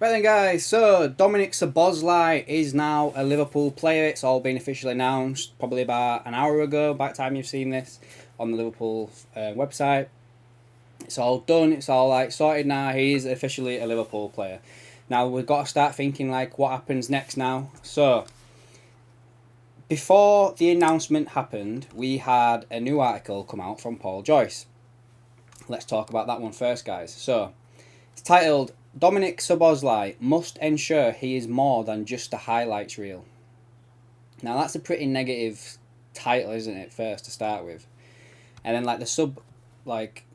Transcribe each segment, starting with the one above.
Right then guys, so Dominic Szoboszlai is now a Liverpool player. It's all been officially announced probably about an hour ago by the time you've seen this on the Liverpool website. It's all done, it's all like sorted now. He's officially a Liverpool player. Now we've got to start thinking like what happens next now. So before the announcement happened, we had a new article come out from Paul Joyce. Let's talk about that one first, guys. So it's titled Dominic Szoboszlai must ensure he is more than just a highlights reel. Now that's a pretty negative title, isn't it, first to start with? And then the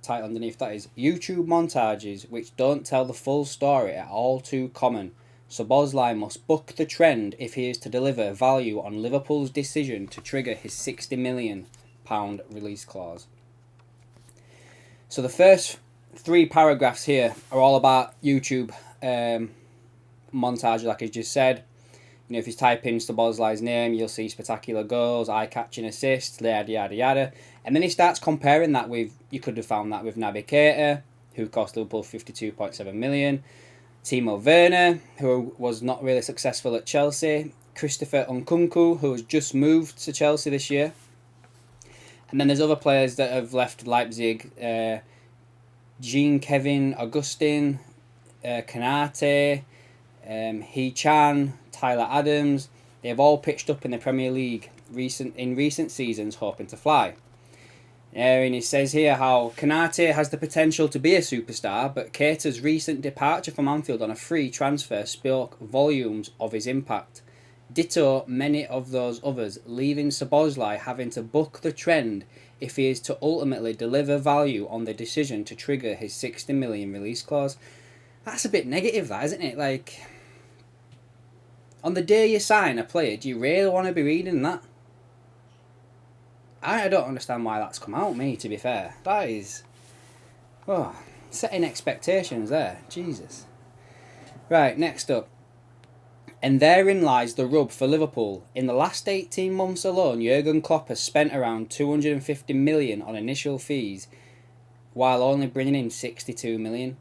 title underneath that is YouTube montages which don't tell the full story are all too common. Szoboszlai must buck the trend if he is to deliver value on Liverpool's decision to trigger his £60 million release clause. So the first three paragraphs here are all about YouTube montage, like I just said. You know, if you type in Szoboszlai's name, you'll see spectacular goals, eye-catching assists, yada yada yada. And then he starts comparing that with, you could have found that with Naby Keita, who cost Liverpool 52.7 million, Timo Werner, who was not really successful at Chelsea, Christopher Nkunku, who has just moved to Chelsea this year. And then there's other players that have left Leipzig, Jean-Kevin Augustin, Kanate, He-Chan, Tyler Adams. They have all pitched up in the Premier League in recent seasons hoping to fly. And it says here how Kanate has the potential to be a superstar, but Keita's recent departure from Anfield on a free transfer spoke volumes of his impact. Ditto many of those others, leaving Szoboszlai having to buck the trend if he is to ultimately deliver value on the decision to trigger his 60 million release clause. That's a bit negative, that, isn't it? Like, on the day you sign a player, do you really want to be reading that? I don't understand why that's come out, me, to be fair. That is... oh, setting expectations there. Jesus. Right, next up. And therein lies the rub for Liverpool. In the last 18 months alone, Jurgen Klopp has spent around 250 million on initial fees, while only bringing in 62 million.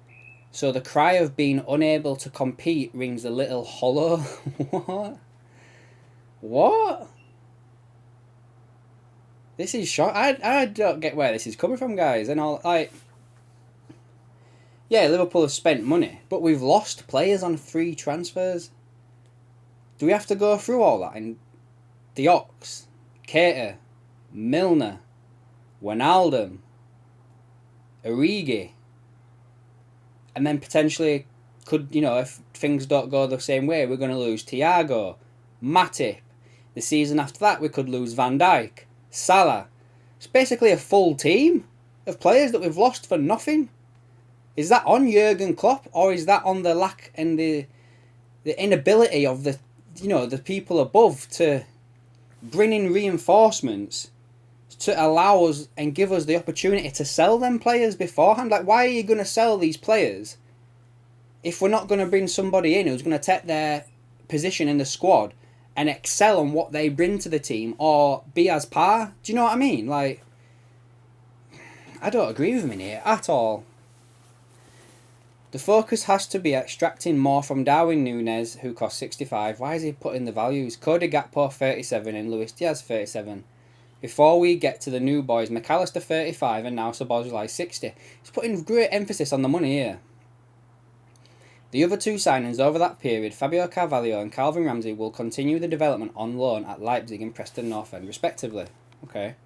So the cry of being unable to compete rings a little hollow. What? What? This is shock. I don't get where this is coming from, guys. And all, yeah, Liverpool have spent money, but we've lost players on free transfers. Do we have to go through all that? And the Ox, Keita, Milner, Wijnaldum, Origi, and then potentially if things don't go the same way, we're going to lose Thiago, Matip. The season after that, we could lose Van Dijk, Salah. It's basically a full team of players that we've lost for nothing. Is that on Jurgen Klopp, or is that on the lack and the inability of the people above to bring in reinforcements to allow us and give us the opportunity to sell them players beforehand? Like, why are you going to sell these players if we're not going to bring somebody in who's going to take their position in the squad and excel on what they bring to the team or be as par? Do you know what I mean? Like, I don't agree with him in here at all. The focus has to be extracting more from Darwin Núñez, who cost 65. Why is he putting the values? Cody Gakpo 37 and Luis Diaz 37. Before we get to the new boys, McAllister 35 and now Szoboszlai 60. He's putting great emphasis on the money here. The other two signings over that period, Fabio Carvalho and Calvin Ramsey, will continue the development on loan at Leipzig and Preston North End, respectively. Okay.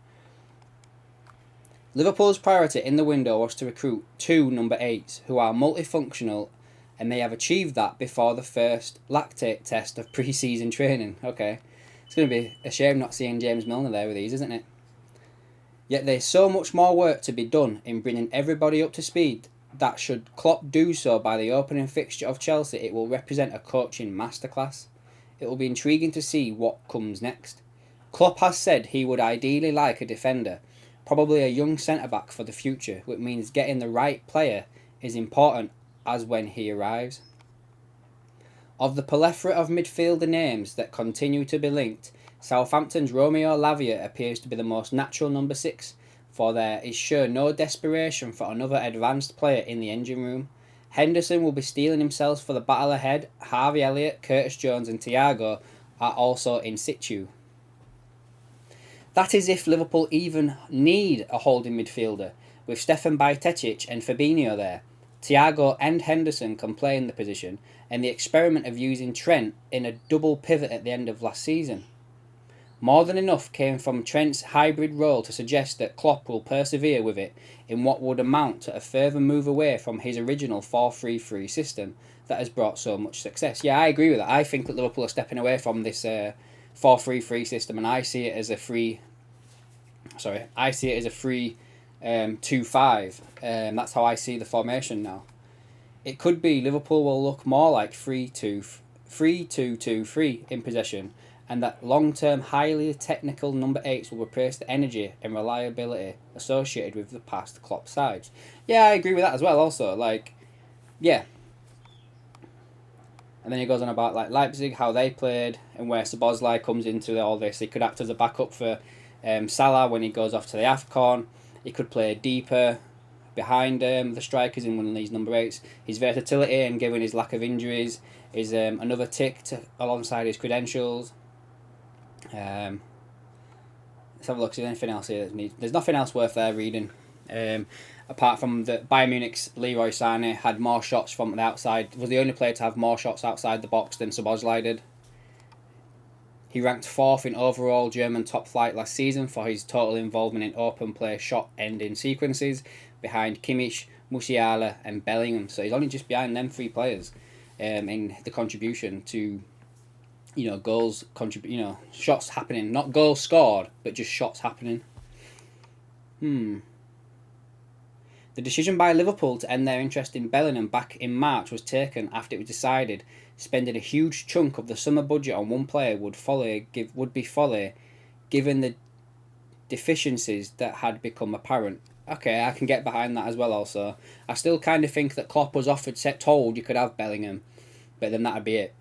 Liverpool's priority in the window was to recruit two number 8s who are multifunctional, and they have achieved that before the first lactate test of pre-season training. Okay. It's going to be a shame not seeing James Milner there with these, isn't it? Yet there's so much more work to be done in bringing everybody up to speed that should Klopp do so by the opening fixture of Chelsea, it will represent a coaching masterclass. It will be intriguing to see what comes next. Klopp has said he would ideally like a defender, probably a young centre-back for the future, which means getting the right player is important as when he arrives. Of the plethora of midfielder names that continue to be linked, Southampton's Romeo Lavia appears to be the most natural number 6, for there is sure no desperation for another advanced player in the engine room. Henderson will be steeling himself for the battle ahead. Harvey Elliott, Curtis Jones and Thiago are also in situ. That is if Liverpool even need a holding midfielder, with Stefan Bajcetic and Fabinho there. Thiago and Henderson can play in the position, and the experiment of using Trent in a double pivot at the end of last season. More than enough came from Trent's hybrid role to suggest that Klopp will persevere with it in what would amount to a further move away from his original 4-3-3 system that has brought so much success. Yeah, I agree with that. I think that Liverpool are stepping away from this 4-3-3 system, and I see it as a free 2-5. That's how I see the formation now. It could be Liverpool will look more like 3-2-3 in possession, and that long-term highly technical number 8s will replace the energy and reliability associated with the past Klopp sides. Yeah, I agree with that as well also. Yeah. And then he goes on about Leipzig, how they played, and where Szoboszlai comes into all this. He could act as a backup for Salah when he goes off to the AFCON. He could play deeper behind the strikers in one of these number 8s. His versatility and given his lack of injuries is another tick alongside his credentials. Let's have a look. Is there anything else here that needs? There's nothing else worth reading. Apart from that, Bayern Munich's Leroy Sané had more shots from the outside. Was the only player to have more shots outside the box than Szoboszlai did. He ranked 4th in overall German top flight last season for his total involvement in open play shot ending sequences, behind Kimmich, Musiala and Bellingham. So he's only just behind them 3 players in the contribution to goals, shots happening. Not goals scored, but just shots happening. The decision by Liverpool to end their interest in Bellingham back in March was taken after it was decided spending a huge chunk of the summer budget on one player would be folly, given the deficiencies that had become apparent. Okay, I can get behind that as well also. I still kind of think that Klopp was told you could have Bellingham, but then that'd be it.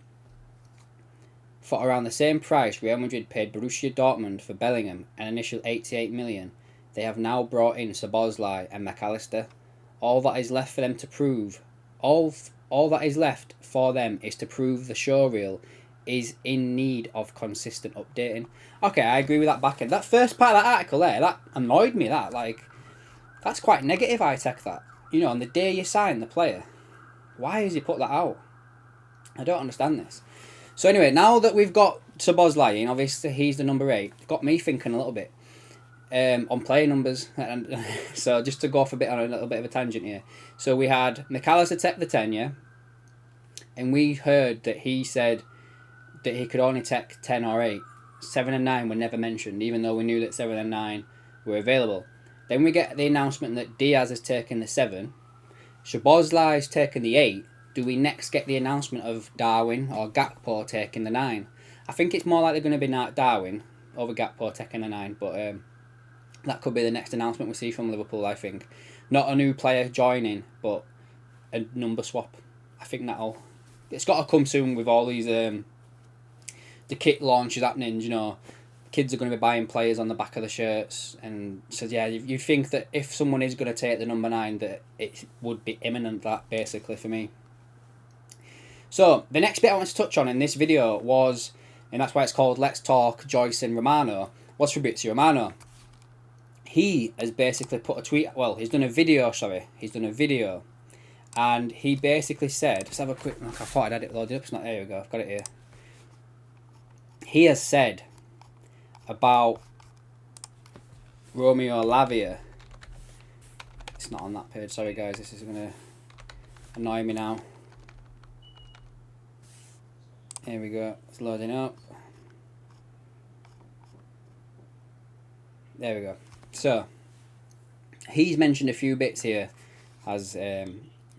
For around the same price Real Madrid paid Borussia Dortmund for Bellingham, an initial 88 million, they have now brought in Szoboszlai and McAllister. All that is left for them is to prove the showreel is in need of consistent updating. Okay, I agree with that back end. That first part of that article there, that annoyed me. That's quite negative. I take that. On the day you sign the player, why has he put that out? I don't understand this. So anyway, now that we've got Szoboszlai in, obviously he's the number 8. Got me thinking a little bit on player numbers, and so just to go off a little bit of a tangent here. So we had McAllister take the 10, yeah, and we heard that he said that he could only take 10 or 8. 7 and 9 were never mentioned, even though we knew that 7 and 9 were available. Then we get the announcement that Diaz has taken the 7, Szoboszlai has taken the 8. Do we next get the announcement of Darwin or Gakpo taking the 9? I think it's more likely going to be Darwin over Gakpo taking the 9, but that could be the next announcement we see from Liverpool, I think. Not a new player joining, but a number swap. I think it's got to come soon with all these the kit launches happening. Kids are going to be buying players on the back of the shirts, and so yeah, you think that if someone is going to take the number 9, that it would be imminent. That basically for me. So the next bit I want to touch on in this video was, and that's why it's called Let's Talk Joyce and Romano, was Fabrizio Romano. He has basically put a tweet. Well, he's done a video, and he basically said, let's have a quick look. I thought I'd had it loaded up. It's not. There we go. I've got it here. He has said about Romeo Lavia. It's not on that page. Sorry, guys. This is going to annoy me now. Here we go. It's loading up. There we go. So, he's mentioned a few bits here as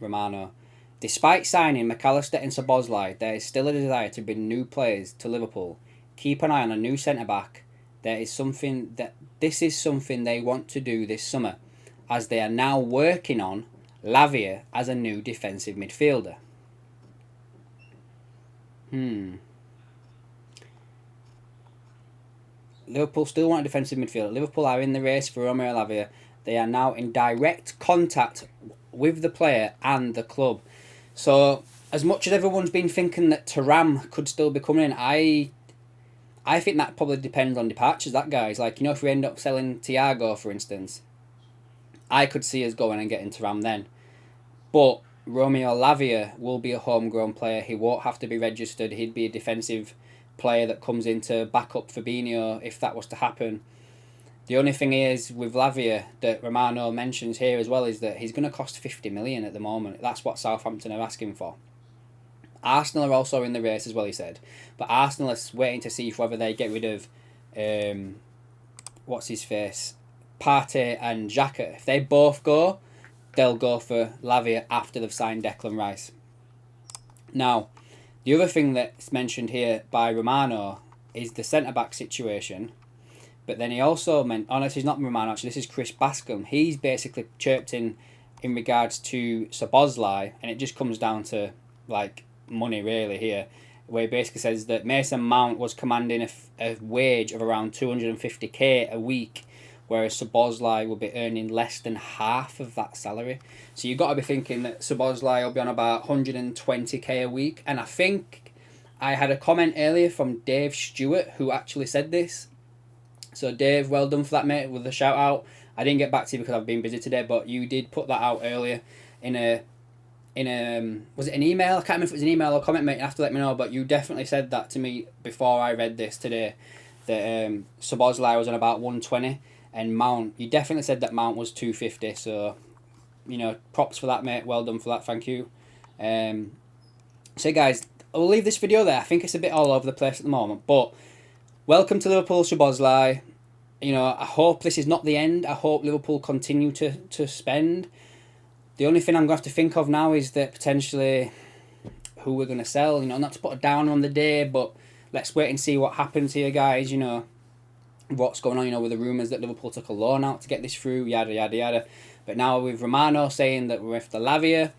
Romano. Despite signing McAllister and Szoboszlai, there is still a desire to bring new players to Liverpool. Keep an eye on a new centre-back. This is something they want to do this summer, as they are now working on Lavia as a new defensive midfielder. Liverpool still want a defensive midfielder. Liverpool are in the race for Romeo Lavia. They are now in direct contact with the player and the club. So as much as everyone's been thinking that Thuram could still be coming in, I think that probably depends on departures. That guys, like, you know, if we end up selling Thiago, for instance, I could see us going and getting Thuram then. But Romeo Lavia will be a homegrown player. He won't have to be registered. He'd be a defensive player that comes in to back up Fabinho if that was to happen. The only thing is with Lavia that Romano mentions here as well is that he's going to cost 50 million at the moment. That's what Southampton are asking for. Arsenal are also in the race as well, he said. But Arsenal are waiting to see whether they get rid of, what's his face, Partey and Xhaka. If they both go, they'll go for Lavia after they've signed Declan Rice. Now, the other thing that's mentioned here by Romano is the centre-back situation. But then he also meant, oh no, this is not Romano actually, this is Chris Bascom. He's basically chirped in regards to Szoboszlai, and it just comes down to, like, money really here, where he basically says that Mason Mount was commanding a wage of around 250k a week, whereas Szoboszlai will be earning less than half of that salary. So you've got to be thinking that Szoboszlai will be on about 120k a week. And I think I had a comment earlier from Dave Stewart who actually said this. So Dave, well done for that, mate, with the shout out. I didn't get back to you because I've been busy today, but you did put that out earlier in a was it an email? I can't remember if it was an email or comment, mate. You have to let me know, but you definitely said that to me before I read this today, that Szoboszlai was on about 120 and Mount, you definitely said that Mount was 250, so, you know, props for that, mate. Well done for that, thank you. So guys, I'll leave this video there. I think it's a bit all over the place at the moment, but welcome to Liverpool, Szoboszlai. You know, I hope this is not the end. I hope Liverpool continue to spend. The only thing I'm going to have to think of now is that potentially who we're going to sell. You know, not to put a down on the day, but let's wait and see what happens here, guys. You know, what's going on, you know, with the rumours that Liverpool took a loan out to get this through, yada, yada, yada. But now with Romano saying that we're after Lavia,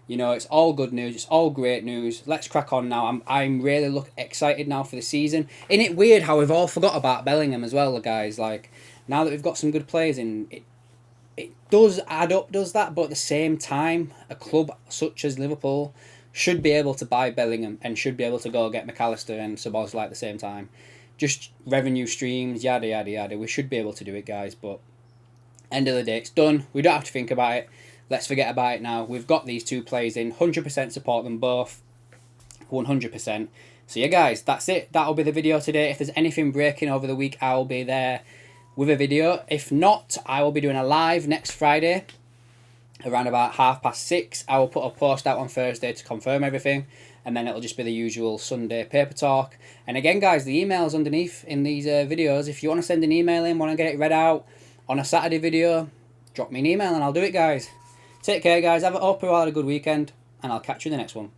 you know, it's all good news. It's all great news. Let's crack on now. I'm really excited now for the season. Isn't it weird how we've all forgot about Bellingham as well, guys? Like, now that we've got some good players in, it does add up, does that? But at the same time, a club such as Liverpool should be able to buy Bellingham and should be able to go get McAllister and Szoboszlai at the same time. Just revenue streams, yada, yada, yada. We should be able to do it, guys. But end of the day, it's done. We don't have to think about it. Let's forget about it now. We've got these two players in. 100% support them both. 100%. So yeah, guys, that's it. That'll be the video today. If there's anything breaking over the week, I'll be there with a video. If not, I will be doing a live next Friday around about 6:30. I will put a post out on Thursday to confirm everything, and then it'll just be the usual Sunday paper talk. And again, guys, the email's underneath in these videos. If you want to send an email in, want to get it read out on a Saturday video, drop me an email and I'll do it, guys. Take care, guys. Hope you all had a good weekend, and I'll catch you in the next one.